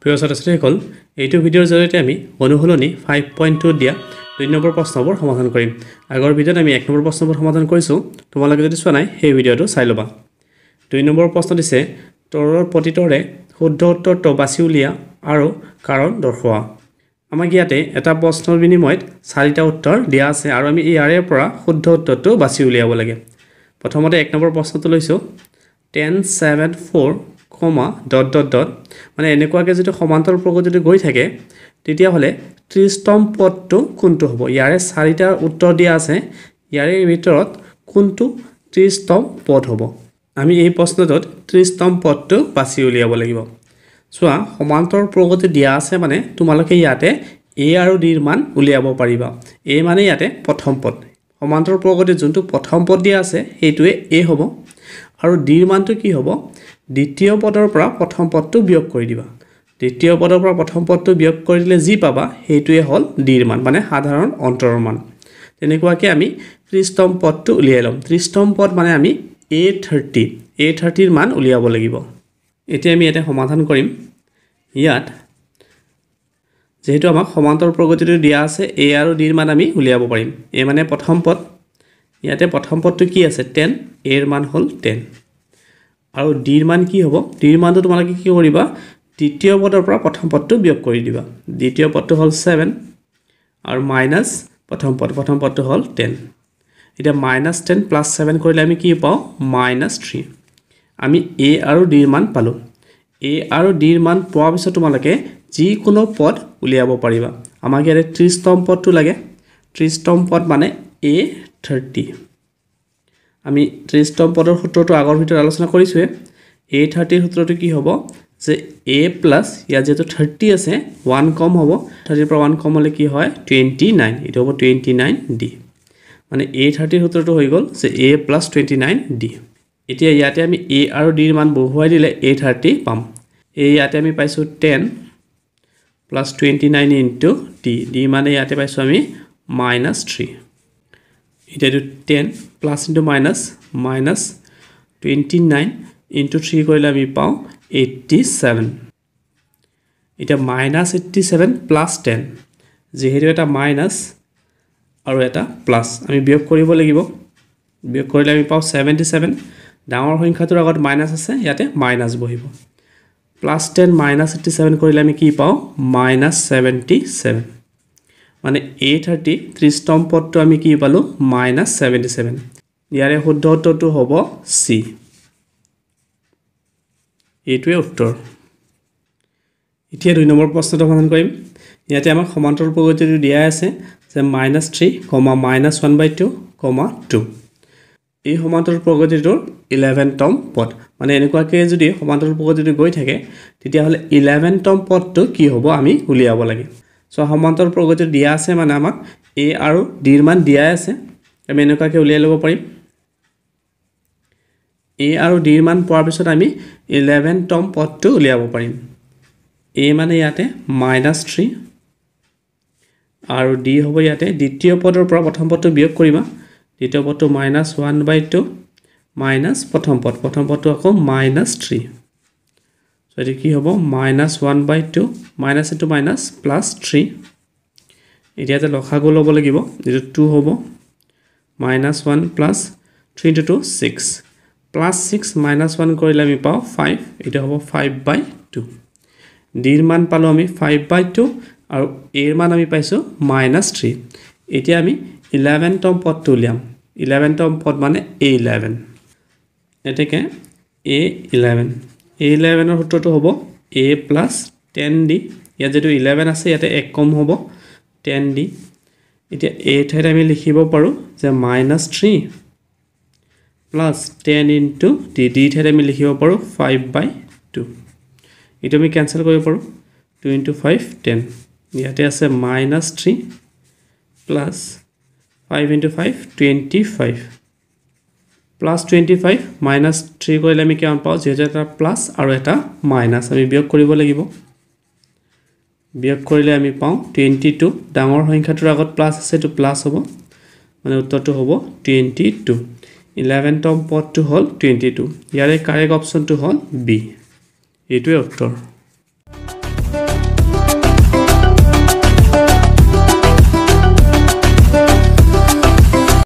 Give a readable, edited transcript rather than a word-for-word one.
প্ৰিয় ছাত্ৰ-ছাত্ৰীসকল এইটো ভিডিঅ'ৰ জৰিয়তে আমি অনুশীলনী 5.2 দিয়া 2 নম্বৰ প্ৰশ্নবোৰ সমাধান কৰিম। আগৰ ভিডিঅ'ত আমি 1 নম্বৰ প্ৰশ্নবোৰ সমাধান কৰিছো। তোমালোকে যদি চোৱা নাই সেই ভিডিঅ'টো চাই ল'বা। 2 নম্বৰ প্ৰশ্ন দিছে তলৰ প্ৰতিটোৰে শুদ্ধ উত্তৰটো বাছি উলিয়া আৰু কাৰণ দৰ্শোৱা। আমাক ইয়াতে এটা প্ৰশ্নৰ বিনিময়ত 4টা উত্তৰ দিয়া আছে আৰু আমি ইয়াৰে পৰা শুদ্ধ উত্তৰটো বাছি উলিয়াব লাগে। প্ৰথমতে 1 নম্বৰ প্ৰশ্নটো লৈছো 10 7 4 মানে এনেকুৱাকৈ যদি সমান্তৰাল প্ৰগতিটো গৈ থাকে তেতিয়া হলে 30তম পদটো কোনটো হ'ব? ইয়াৰে 4টা উত্তৰ দিয়া আছে, ইয়াৰে ভিতৰত কোনটো 30তম পদ হ'ব? আমি এই প্ৰশ্নটোত 30তম পদটো বাছি উলিয়াব লাগিব। চোৱা সমান্তৰাল প্ৰগতি দিয়া আছে মানে তোমালোকে ইয়াতে a আৰু d ৰ মান উলিয়াব পাৰিবা। a মানে ইয়াতে প্ৰথম পদ, সমান্তৰাল প্ৰগতিত যোনটো প্ৰথম পদ দিয়া আছে সেইটোৱে a হ'ব আৰু d ৰ মানটো কি হ'ব? দ্বিতীয় পদৰ পৰা প্ৰথম পদটো বিয়োগ কৰি দিবা। দ্বিতীয় পদৰ পৰা প্ৰথম পদটো বিয়োগ কৰি দিলে যি পাবা সেইটোৱে হ'ল d ৰ মান, মানে সাধাৰণ অন্তৰৰ মান। তেনেকুৱাকৈ আমি 30তম পদটো উলিয়াই ল'ম। 30তম পদ মানে আমি a30 ৰ মান উলিয়াব লাগিব। এতিয়া আমি ইয়াতে সমাধান কৰিম। ইয়াত যেহেতু আমাক সমান্তৰাল প্ৰগতিটো দিয়া আছে a আৰু d ৰ মান আমি উলিয়াব পাৰিম। a মানে প্ৰথম পদ, ইয়াতে প্ৰথম পদটো কি আছে 10, a ৰ মান হ'ল 10 আৰু d ৰ মান কি হ'ব? d ৰ মানটো তোমালোকে কি কৰিবা? দ্বিতীয় পদৰ পৰা প্ৰথম পদটো বিয়োগ কৰি দিবা। দ্বিতীয় পদটো হ'ল 7 আৰু মাইনাছ প্ৰথম পদটো হ'ল 10। এতিয়া -10 + 7 কৰিলে আমি কি পাওঁ? -3। আমি a আৰু d ৰ মান পালোঁ। a আৰু d ৰ মান পোৱাৰ পিছত তোমালোকে যিকোনো পদ উলিয়াব পাৰিবা। আমাক ইয়াতে 30তম পদটো লাগে। 30তম পদ মানে a30। আমি 30তম পদৰ সূত্ৰটো আগৰ ভিডিঅ'ত আলোচনা কৰিছোৱে। a30 ৰ সূত্ৰটো কি হ'ব? যে a প্লাছ ইয়াত যেহেতু 30 আছে 1 কম হ'ব, 30 পৰা 1 কম হ'লে কি হয়? 29। এইটো হ'ব 29d। মানে a30 ৰ সূত্ৰটো হৈ গ'ল যে a + 29d। এতিয়া ইয়াতে আমি a আৰু d ৰ মান বহুৱাই দিলে a30 পাম। ইয়াতে আমি পাইছোঁ 10 + 29 × d। d মানে ইয়াতে পাইছোঁ আমি -3। এতিয়া এইটো 10 প্লাছ ইনটু মাইনাছ -29 × 3 কৰিলে আমি পাওঁ 87। এতিয়া -87 + 10, যিহেতু এটা মাইনাছ আৰু এটা প্লাছ আমি বিয়োগ কৰিব লাগিব। বিয়োগ কৰিলে আমি পাওঁ 77। ডাঙৰ সংখ্যাটোৰ আগত মাইনাছ আছে, ইয়াতে মাইনাছ বহিব। +10 -87 কৰিলে আমি কি পাওঁ? -77। মানে a30 30তম পদটো আমি কি পালোঁ? -77। ইয়াৰে শুদ্ধ উত্তৰটো হ'ব c। এইটোৱে উত্তৰ। এতিয়া 2 নম্বৰ প্ৰশ্নটো সমাধান কৰিম। ইয়াতে আমাক সমান্তৰাল প্ৰগতিটো দিয়া আছে যে -3, -1/2, 2। এই সমান্তৰাল প্ৰগতিটোৰ 11তম পদ। মানে এনেকুৱাকৈ যদি সমান্তৰাল প্ৰগতিটো গৈ থাকে তেতিয়াহ'লে 11তম পদটো কি হ'ব আমি উলিয়াব লাগে। চ' সমান্তৰাল প্ৰগতিটো দিয়া আছে মানে আমাক a আৰু d ৰ মান দিয়াই আছে। আমি এনেকুৱাকৈ উলিয়াই ল'ব পাৰিম। a আৰু d ৰ মান পোৱাৰ পিছত আমি 11তম পদটো উলিয়াব পাৰিম। a মানে ইয়াতে -3 আৰু d হ'ব ইয়াতে দ্বিতীয় পদৰ পৰা প্ৰথম পদটো বিয়োগ কৰিবা। দ্বিতীয় পদটো -1/2 মাইনাছ প্ৰথম পদটো আকৌ -3। চ' এইটো কি হ'ব? -1/2 মাইনাছ ইনটু মাইনাছ +3। এতিয়া যে লসাগু ল'ব লাগিব, যিটো 2 হ'ব। -1 + 3 × 2 6 +6 -1 কৰিলে আমি পাওঁ 5। এইটো হ'ব 5/2। d ৰ মান পালোঁ আমি 5/2 আৰু a ৰ মান আমি পাইছোঁ -3। এতিয়া আমি 11তম পদটো উলিয়াম। 11তম পদ মানে a11। এতেকে a11ৰ সূত্ৰটো হ'ব a + 10d। ইয়াত যিটো 11 আছে ইয়াতে 1 কম হ'ব 10d। এতিয়া a ঠাইত আমি লিখিব পাৰোঁ যে -3 + 10 × d। d ঠাইত আমি লিখিব পাৰোঁ 5/2। এইটো আমি কেঞ্চেল কৰিব পাৰোঁ। 2 × 5 10। ইয়াতে আছে -3 + 5 × 5 25 +25 -3 কৰিলে আমি কিমান পাওঁ? যিহেতু এটা প্লাছ আৰু এটা মাইনাছ আমি বিয়োগ কৰিব লাগিব। বিয়োগ কৰিলে আমি পাওঁ 22। ডাঙৰ সংখ্যাটোৰ আগত প্লাছ আছে, এইটো প্লাছ হ'ব, মানে উত্তৰটো হ'ব 22। 11তম পদটো হ'ল 22। ইয়াৰে কাৰেক্ট অপশ্যনটো হ'ল b। এইটোৱে উত্তৰ।